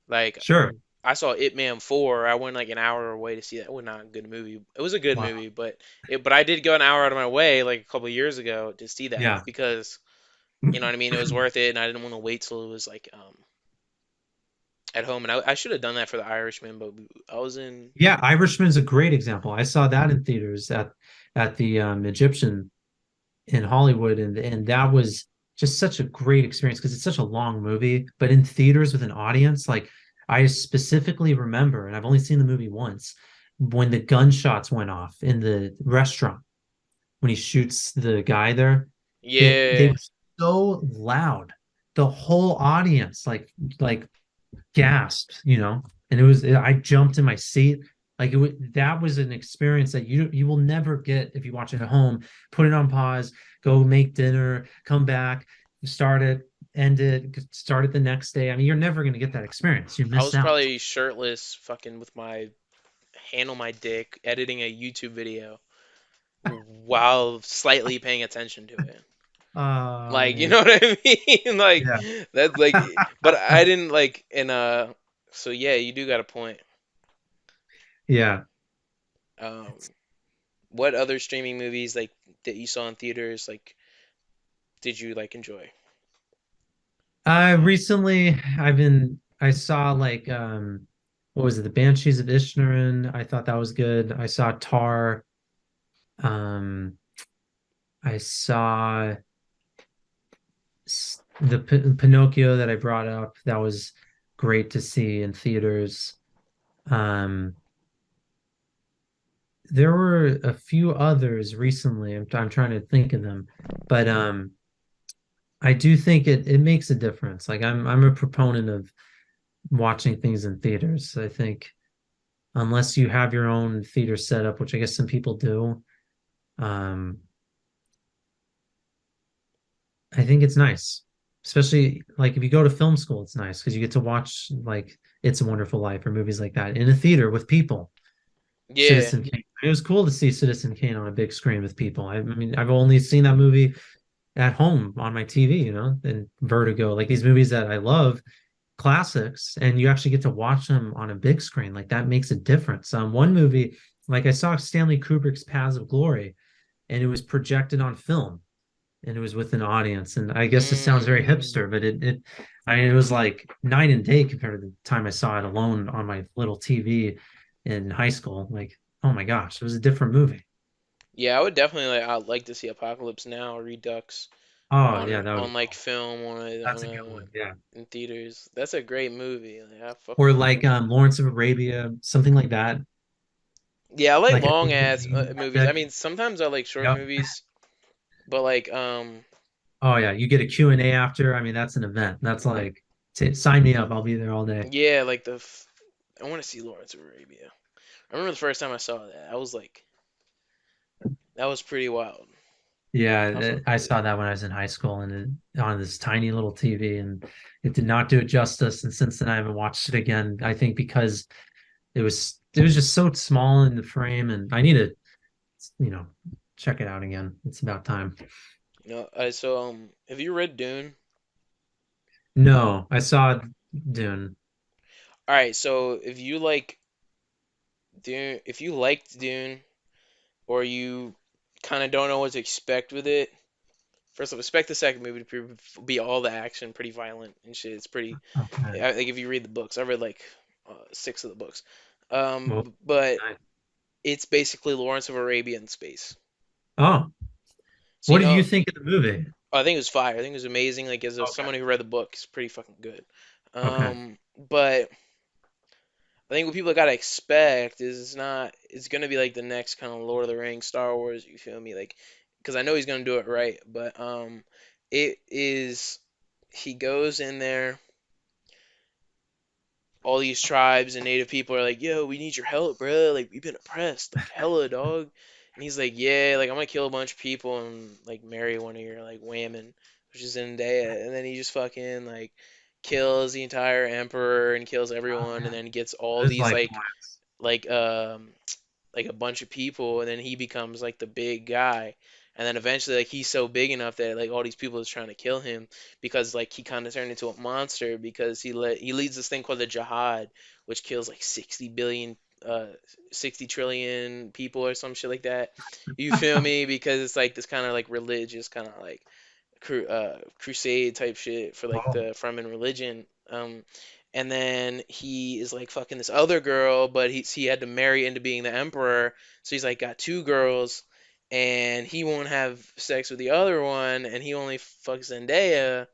like
Sure.
I saw It Man 4. I went like an hour away to see that. It was not a good movie. It was a good
Wow.
movie, but I did go an hour out of my way like a couple of years ago to see that
Yeah.
because you know what I mean. It was worth it, and I didn't want to wait till it was like at home. And I should have done that for The Irishman, but I was in.
Yeah. Irishman's a great example. I saw that in theaters at the Egyptian in Hollywood, and that was just such a great experience because it's such a long movie, but in theaters with an audience, like I specifically remember, and I've only seen the movie once, when the gunshots went off in the restaurant when he shoots the guy there, they
Yeah,
were so loud. The whole audience like gasped, and I jumped in my seat. Like that was an experience that you will never get if you watch it at home. Put it on pause, go make dinner, come back, start it, end it, start it the next day. I mean, you're never going to get that experience. You
I
miss
was
out.
probably shirtless, fucking with my hand on my dick, editing a YouTube video while slightly paying attention to it.
Oh
Like, you
man.
know what I mean? Like
Yeah.
that's like, but I didn't like, and so yeah, you do got a point.
Yeah.
Um, what other streaming movies like that you saw in theaters like did you like enjoy?
Recently I saw like what was it, The Banshees of Inisherin. I thought that was good. I saw Tar. Um I saw the Pinocchio that I brought up. That was great to see in theaters. Um there were a few others recently. I'm trying to think of them. But I do think it makes a difference. Like I'm a proponent of watching things in theaters. I think unless you have your own theater setup, which I guess some people do. Um, I think it's nice, especially like if you go to film school, it's nice because you get to watch like It's a Wonderful Life or movies like that in a theater with people.
Yeah.
Citizen Kane. It was cool to see Citizen Kane on a big screen with people. I mean, I've only seen that movie at home on my TV, and Vertigo, like these movies that I love, classics, and you actually get to watch them on a big screen. Like that makes a difference. One movie, like I saw Stanley Kubrick's Paths of Glory, and it was projected on film, and it was with an audience. And I guess this sounds very
Mm.
hipster, but I mean, it was like night and day compared to the time I saw it alone on my little TV in high school. Like, oh my gosh, it was a different movie.
Yeah, I would definitely like I'd like to see Apocalypse Now or Redux
Oh yeah, that would
on
be
like
cool.
film
That's a good one. Yeah.
in theaters. That's a great movie. Like, I fuck
Or
with that.
like Lawrence of Arabia, something like that,
Yeah, I like
like a
long ass
Disney
movies. I
epic.
mean, sometimes I like short
Yep.
movies, but like
Oh yeah, you get a Q&A after. I mean, that's an event. That's like, sign me up. I'll be there all day.
yeah, like I want to see Lawrence of Arabia. I remember the first time I saw that. I was like, that was pretty wild. I
Yeah,
fuck
I
with it.
saw that when I was in high school on this tiny little TV, and it did not do it justice. And since then, I haven't watched it again. I think because it was just so small in the frame, and I need to, you know, check it out again. It's about time.
Have you read Dune?
No, I saw Dune.
All right, so if you liked Dune, or you kind of don't know what to expect with it, first off, expect the second movie to be all the action, pretty violent and shit. It's pretty,
Okay.
like if you read the books, I read like six of the books.
Well,
But
nice.
it's basically Lawrence of Arabia in space.
Oh,
So
what did you think of the movie?
I think it was fire. I think it was amazing. Like as
Okay.
someone who read the book, it's pretty fucking good.
Okay.
But I think what people gotta expect is it's gonna be like the next kind of Lord of the Rings, Star Wars. You feel me? Like, because I know he's gonna do it right, but it is he goes in there, all these tribes and native people are like, "Yo, we need your help, bro. Like, we've been oppressed, like hella, dog." And he's like, "Yeah, like I'm gonna kill a bunch of people and like marry one of your like women, which is Zendaya." And then he just fucking like kills the entire emperor and kills
Oh
everyone, and
yeah,
then gets all
those
these
life points.
like like a bunch of people, and then he becomes like the big guy, and then eventually like he's so big enough that like all these people is trying to kill him because like he kind of turned into a monster because he leads this thing called the jihad, which kills like 60 billion, uh 60 trillion people or some shit like that. You feel me? Because it's like this kind of like religious kind of like crusade type shit for like
Oh,
the Fremen religion. And then he is like fucking this other girl, but he had to marry into being the emperor, so he's like got two girls, and he won't have sex with the other one, and he only fucks Zendaya.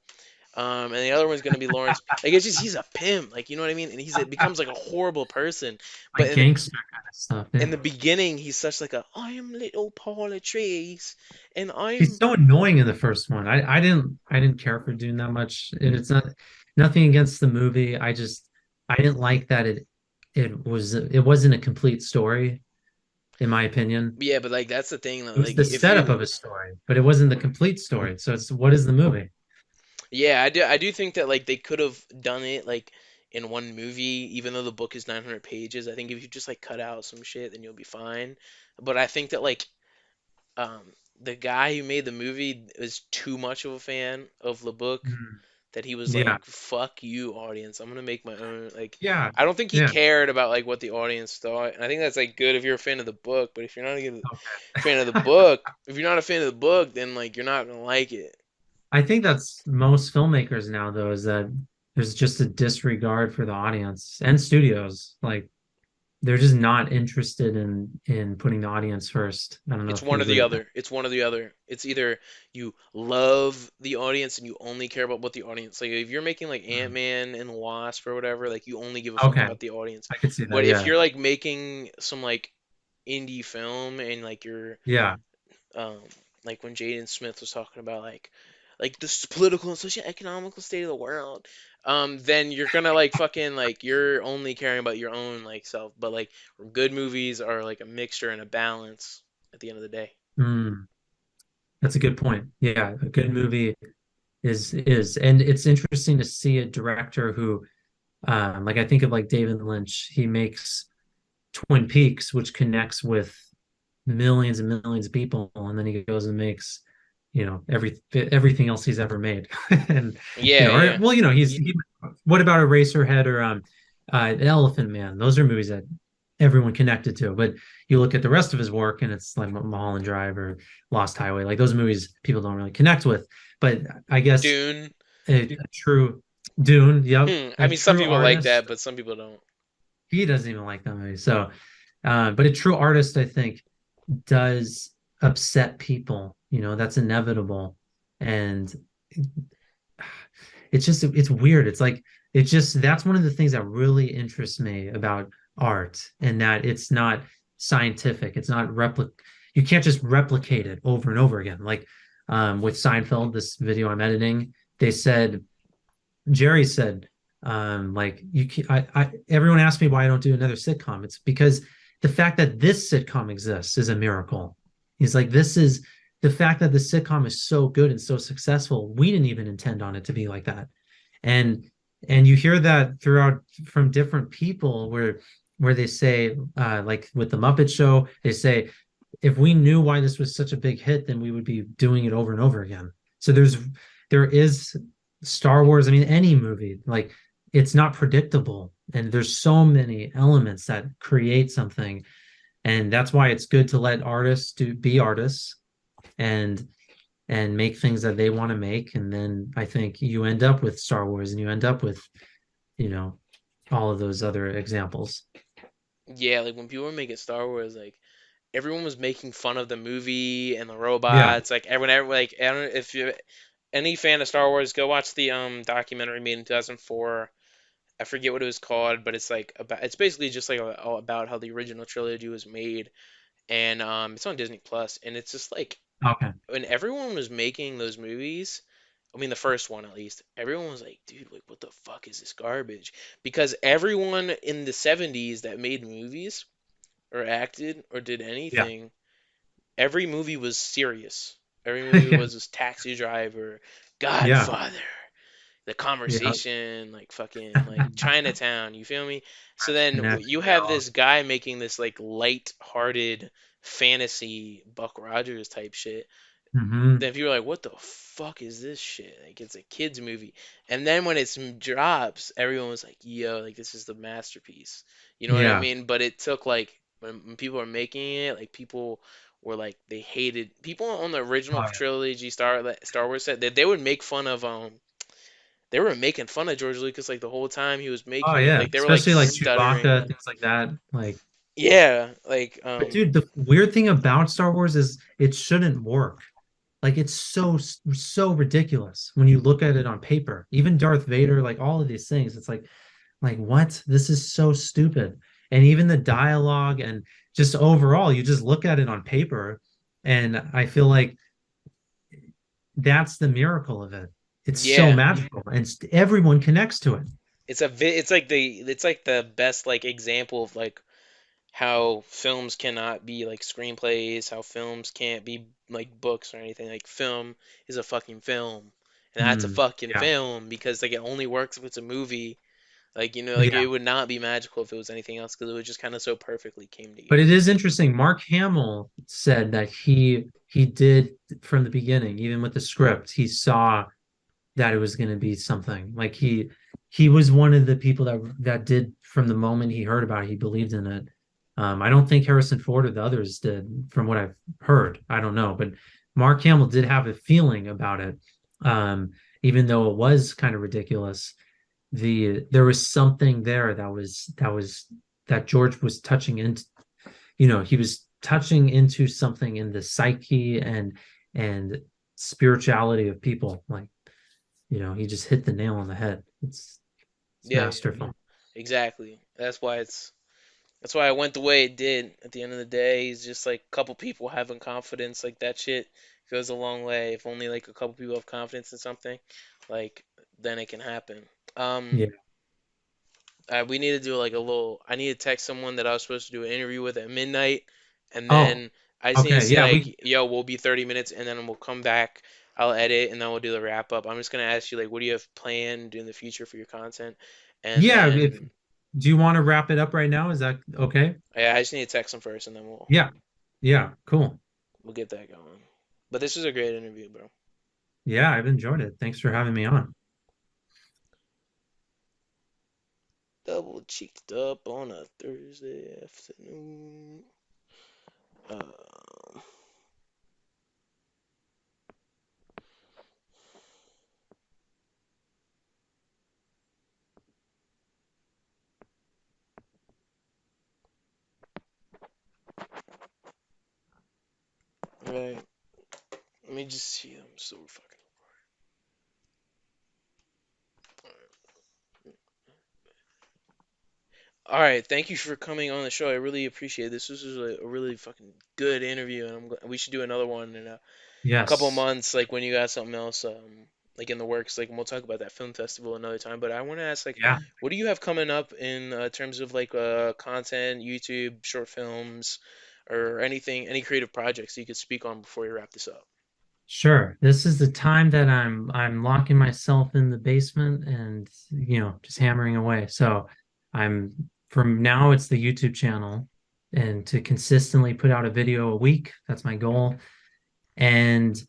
And the other one's gonna be Lawrence. Like it's just he's a pimp, like you know what I mean, and it becomes like a horrible person. But
like gangster kind of stuff.
in
Yeah.
the beginning, he's such like a I am little Paula Trees, and
He's
I'm
so annoying in the first one. I didn't care for Dune that much. And it's not nothing against the movie. I didn't like that it wasn't a complete story, in my opinion.
yeah, but like that's the thing though.
It was
Like
the
if
setup
you
of a story, but it wasn't the complete story. So it's what is the movie?
Yeah, I do think that like they could have done it like in one movie, even though the book is 900 pages. I think if you just like cut out some shit, then you'll be fine. But I think that like um the guy who made the movie was too much of a fan of the book
Mm.
that he was
Yeah.
like, "Fuck you, audience. I'm gonna make my own." Like,
Yeah.
I don't think he
Yeah.
cared about like what the audience thought, and I think that's like good if you're a fan of the book. But if you're not a fan of the
Okay.
book, if you're not a fan of the book, then like you're not gonna like it.
I think that's most filmmakers now, though, is that there's just a disregard for the audience and studios. Like they're just not interested in putting the audience first. I don't know
It's
if you
one or
agree
the
with that.
other. It's one or the other. It's either you love the audience and you only care about what the audience like if you're making like
Mm.
Ant-Man and the Wasp or whatever, like you only give a fuck
Okay,
about the audience.
I could see that.
But if
Yeah,
you're like making some like indie film and like you're
yeah.
um like when Jaden Smith was talking about like the political and social economical state of the world, then you're gonna like fucking like you're only caring about your own like self. But like good movies are like a mixture and a balance at the end of the day.
Mm, that's a good point. Yeah, a good movie and it's interesting to see a director who, like I think of like David Lynch. He makes Twin Peaks, which connects with millions and millions of people, and then he goes and makes, everything else he's ever made. And
Yeah, yeah.
what about Eraserhead or Elephant Man? Those are movies that everyone connected to. But you look at the rest of his work, and it's like Mulholland Drive or Lost Highway. Like those movies, people don't really connect with. But I guess
Dune.
a true Dune, yep,
I
a
mean, some
true
people like
artist.
that, but some people don't.
He doesn't even like that movie. So, but a true artist, I think, does upset people. That's inevitable. And it's weird. It's like, that's one of the things that really interests me about art, and that it's not scientific. It's not you can't just replicate it over and over again. Like, with Seinfeld, this video I'm editing, they said, Jerry said, like, everyone asked me why I don't do another sitcom. It's because the fact that this sitcom exists is a miracle. He's like, this is the fact that the sitcom is so good and so successful. We didn't even intend on it to be like that. And and you hear that throughout from different people where they say, like with the Muppet Show, they say, if we knew why this was such a big hit, then we would be doing it over and over again. So there is Star Wars. I mean, any movie, like it's not predictable, and there's so many elements that create something, and that's why it's good to let artists be artists and make things that they want to make, and then I think you end up with Star Wars, and you end up with, you know, all of those other examples.
Yeah, like when people were making Star Wars, like everyone was making fun of the movie and the
Yeah.
robots. Like everyone, like I don't know if you're any fan of Star Wars, go watch the documentary made in 2004. I forget what it was called, but it's like about it's basically just like all about how the original trilogy was made, and it's on Disney Plus, and it's just like
Okay.
when everyone was making those movies. I mean, the first one at least, everyone was like, dude, like, what the fuck is this garbage? Because everyone in the 70s that made movies or acted or did
Yeah.
anything, every movie was serious. Every movie
Yeah.
was this Taxi Driver,
Yeah.
Godfather, The
Yeah.
Conversation, like fucking like Chinatown. You feel me? So then you
Connection.
have this guy making this like light-hearted fantasy Buck Rogers type shit.
Hmm.
Then people are like, "What the fuck is this shit?" Like it's a kids movie. And then when it drops, everyone was like, "Yo, like this is the masterpiece." You know what I
Yeah.
mean? But it took like when people are making it, like people were like they hated people on the original
Oh yeah.
trilogy Star Wars set that they would make fun of they were making fun of George Lucas like the whole time he was
Oh
making it.
yeah.
Like they were like
Especially like
stuttering.
Chewbacca, things like that. Like,
Yeah, like
but dude, the weird thing about Star Wars is it shouldn't work. Like it's so ridiculous when you look at it on paper. Even Darth Vader, like all of these things, it's like what? This is so stupid. And even the dialogue and just overall, you just look at it on paper, and I feel like that's the miracle of it. It's so
yeah.
magical, and everyone connects to it.
It's like the best like example of like how films cannot be like screenplays, how films can't be like books or anything. Like film is a fucking film. And that's a
Hmm.
fucking
Yeah,
film because like it only works if it's a movie. Like like
yeah.
it would not be magical if it was anything else because it would just kind of so perfectly came
But it
together.
is interesting. Mark Hamill said that he did from the beginning, even with the script, he saw that it was going to be something. Like he was one of the people that did from the moment he heard about it, he believed in it. I don't think Harrison Ford or the others did, from what I've heard. I don't know, but Mark Hamill did have a feeling about it, even though it was kind of ridiculous. There was something there that George was touching into. He was touching into something in the psyche and spirituality of people. Like, he just hit the nail on the head. It's
Yeah,
masterful.
exactly. That's why it went the way it did. At the end of the day, it's just like a couple people having confidence, like that shit goes a long way. If only like a couple people have confidence in something, like then it can happen. Um,
Yeah.
we need to do like a little. I need to text someone that I was supposed to do an interview with at midnight, and
Oh,
then I just need to
okay.
say
Yeah, we
like, "Yo, we'll be 30 minutes," and then we'll come back. I'll edit, and then we'll do the wrap up. I'm just gonna ask you like, what do you have planned in the future for your content, and
yeah, if
then
do you want to wrap it up right now? Is that okay?
yeah, I just need to text them first, and then
Yeah. Yeah, cool.
we'll get that going. But this was a great interview, bro.
Yeah, I've enjoyed it. Thanks for having me on.
Double cheeked up on a Thursday afternoon. Um, right. Let me just see. I'm so fucking. All right. Thank you for coming on the show. I really appreciate it. This was a really fucking good interview, and we should do another one in a couple
Yes.
months, like when you got something else, like in the works. Like, and we'll talk about that film festival another time. But I want to ask, like,
Yeah.
what do you have coming up in terms of like content, YouTube, short films, or anything, any creative projects you could speak on before we wrap this up?
Sure. This is the time that I'm locking myself in the basement and just hammering away. So I'm from now it's the YouTube channel and to consistently put out a video a week. That's my goal. And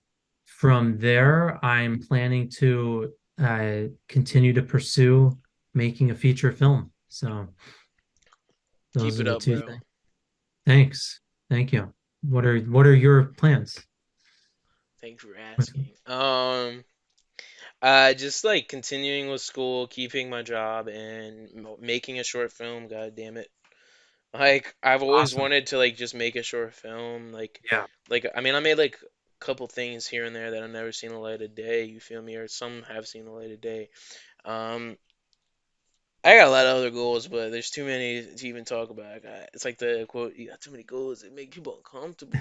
from there, I'm planning to continue to pursue making a feature film. So
Keep
those are
it
the
up,
two
bro.
things. Thanks. Thank you. What are your plans?
Thanks for
With,
asking. Just like continuing with school, keeping my job, and making a short film. God damn it! Like I've always
awesome.
wanted to like just make a short film.
Yeah.
I mean, I made like a couple things here and there that I've never seen the light of day. You feel me? Or some have seen the light of day. Um, I got a lot of other goals, but there's too many to even talk about. It's like the quote: "You got too many goals that make people uncomfortable."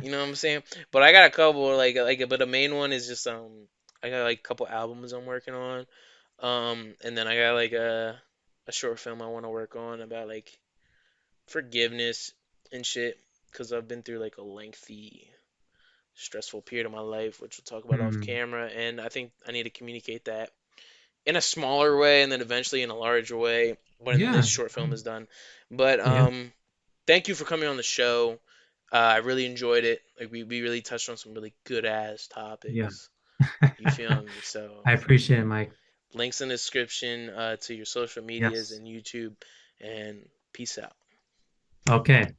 You know what I'm saying? But I got a couple but the main one is just I got like a couple albums I'm working on. And then I got like a short film I want to work on about like forgiveness and shit because I've been through like a lengthy stressful period of my life, which we'll talk about off
Hmm.
camera, and I think I need to communicate that in a smaller way and then eventually in a larger way when this
Yeah.
short film is done. But
Yeah.
thank you for coming on the show. I really enjoyed it. Like we really touched on some really good ass
Yeah.
topics. You feel me? So
I appreciate it, Mike.
links in the description to your social medias
Yes.
and YouTube. And peace out.
Okay.